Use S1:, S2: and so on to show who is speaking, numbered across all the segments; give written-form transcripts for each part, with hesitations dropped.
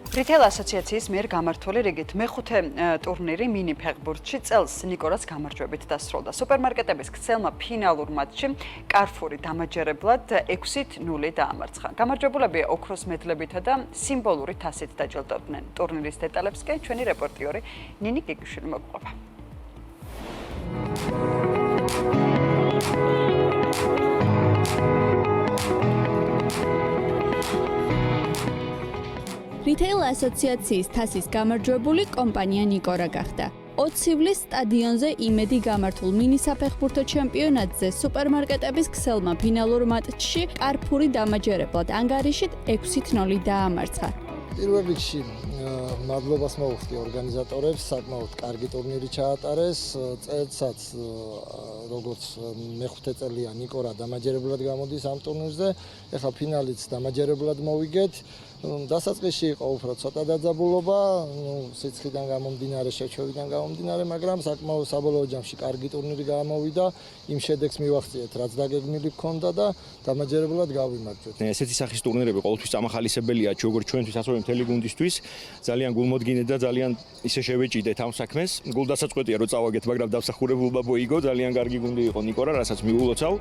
S1: Retail ასოციაციის მიერ გამართული რიგით მეხუთე ტურნირი მინი ფეხბურთში წელს ნიკორას გამარჯვებით დასრულდა. სუპერმარკეტების ქსელმა ფინალურ მატჩში კარფური დამაჯერებლად 6-0 დაამარცხა. გამარჯვებულები ოქროს მედლებითა და სიმბოლური თასით დაჯილდოვდნენ. ტურნირის დეტალებს კი ჩვენი რეპორტიორი ნინი გიგიშვილი მოგყვება.
S2: Retail ასოციაციის თასის გამარჯვებული კომპანია ნიკორა გახდა. 20 ივლისს სტადიონზე იმედი გამართულ მინი საფეხბურთო ჩემპიონატზე სუპერმარკეტების ქსელმა ფინალურ მატჩში კარფური დამაჯერებლად ანგარიშით 6-0 დაამარცხა.
S3: პირველ რიგში მადლობას მოვუხდი ორგანიზატორებს, საკმაოდ კარგი ტურნირი ჩაატარეს. წელსაც როგორც მეხუთე წელია ნიკორა დამაჯერებლად გამოდის ამ ტურნირზე. ეხლა ფინალიც დამაჯერებლად მოვიგეთ. დასაწყისში იყო უფრო ცოტა დაძაბულობა, სიცხიდან გამომდინარე, შეჩევიდან გამომდინარე, მაგრამ საკმაოდ საბოლოო ჯამში კარგი ტურნირი გამოვიდა. იმ შედეგს მივახციეთ, რაც დაგეგმილი ჰქონდა და დამაჯერებლად გავიმარჯვეთ.
S4: ესეთი სახის ტურნირები ყოველთვის წამახალისებელია როგორც ჩვენთვის, ასევე მთელი გუნდისთვის. ძალიან გულმოდგინეთ და ძალიან ისე შევეჭიდეთ ამ საქმეს. გულდასაწყვეტია რომ წავაგეთ, მაგრამ დამსახურებულობა მოიგო. ძალიან კარგი გუნდი იყო ნიკორა, რასაც მიულოცავ.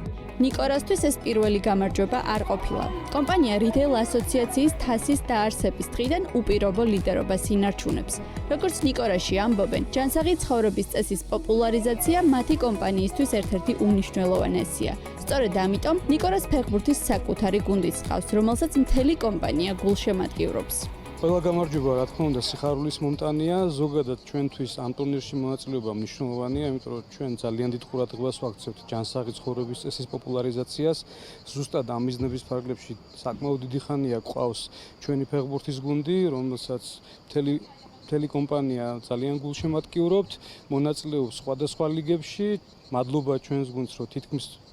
S2: ნიკორასთვის ეს პირველი გამარჯვება არ ყოფილა. კომპანია Retail ასოციაციის თასის დაარსების დღიდან უპირობო ლიდერობას ინარჩუნებს. როგორც ნიკორაში ამბობენ, ჯანსაღი ცხოვრების წესის პოპულარიზაცია მათი კომპანიისთვის ერთ-ერთი უმნიშვნელოვანესია. სწორედ ამიტომ ნიკორას ფეხბურთის საკუთარი გუნდიც ჰყავს, რომელსაც მთელი კომპანია გულშემატკივრობს.
S5: ყველა გამარჯვება, რა თქმა უნდა, სიხარულის მომტანია. ზოგადად ჩვენთვის ამ ტურნირში მონაწილეობა მნიშვნელოვანია, იმიტომ რომ ჩვენ ძალიან დიდ ყურადღებას ვაქცევთ ჯანსაღი ცხოვრების წესის პოპულარიზაციას. ზუსტად ამ მიზნების ფარგლებში საკმაოდ დიდი ხანია გვყავს ჩვენი ფეხბურთის გუნდი, რომელსაც მთელი კომპანია ძალიან გულშემატკივრობთ, მონაწილეობს სხვადასხვა ლიგებში. მადლობა ჩვენს გუნდს, რომ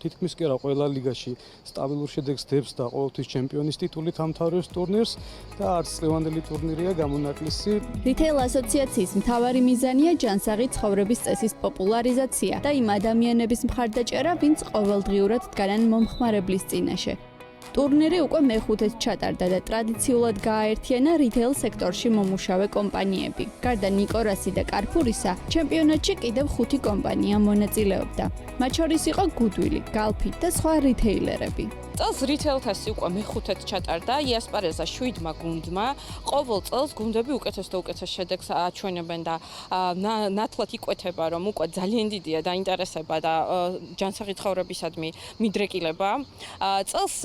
S5: თითქმის კი არა ყველა ლიგაში სტაბილურ შედეგს დებს და ყოველთვის ჩემპიონის ტიტულით ამთავრებს ტურნირს და არც წლევანდელი ტურნირია გამონაკლისი.
S2: Retail ასოციაციის მთავარი მიზანია ჯანსაღი ცხოვრების წესის პოპულარიზაცია და იმ ადამიანების მხარდაჭერა, ვინც ყოველდღიურად დგანან მომხმარებლის წინაშე. ტურნირი უკვე მეხუთედ ჩატარდა და ტრადიციულად გააერთიანა რიტეილ სექტორში მომუშავე კომპანიები. გარდა ნიკორასი და კარფურისა, ჩემპიონატში კიდევ 5 კომპანია მონაწილეობდა. მათ შორის იყო გუდვილი, galpi და სხვა რიტეილერები.
S6: წელს რიტეილ თასი უკვე მეხუთედ ჩატარდა, იასპარეზა 7 გუნდმა. ყოველ წელს გუნდები უკეთეს და უკეთეს შედეგს აჩვენებენ და ნათლად იკვეთება, რომ უკვე ძალიან დიდია დაინტერესება და ჯანსაღი ცხოვრებისადმი მიდრეკილება. წელს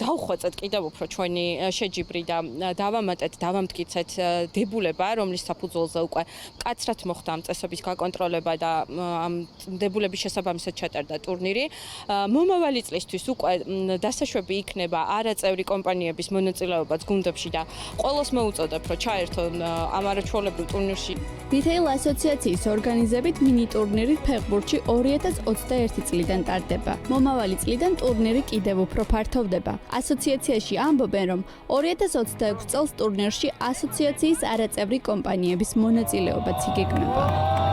S6: დავხვეწეთ კიდევ უფრო ჩვენი შეჯიბრი და დავამტკიცეთ დებულება, რომლის საფუძველზე უკვე მკაცრად მოხდა ამ წესების გაკონტროლება და ამ დებულების შესაბამისად ჩატარდა ტურნირი. მომავალი წლისთვის უკვე დასაშვები იქნება არაწევრი კომპანიების მონაწილეობაც გუნდებში და ყველას მოუწოდებ, რომ ჩაერთონ ამ არაჩვეულებრივ ტურნირში.
S2: Retail ასოციაციის ორგანიზებით მინი ტურნირი ფეხბურთში 2021 წლიდან ტარდება. მომავალი წლიდან ტურნირი კიდევ უფრო ფართოვდება. ასოციაციაში ამბობენ, რომ 2026 წელს ტურნირში ასოციაციის არაწევრი კომპანიების მონაწილეობაც იგეგმება.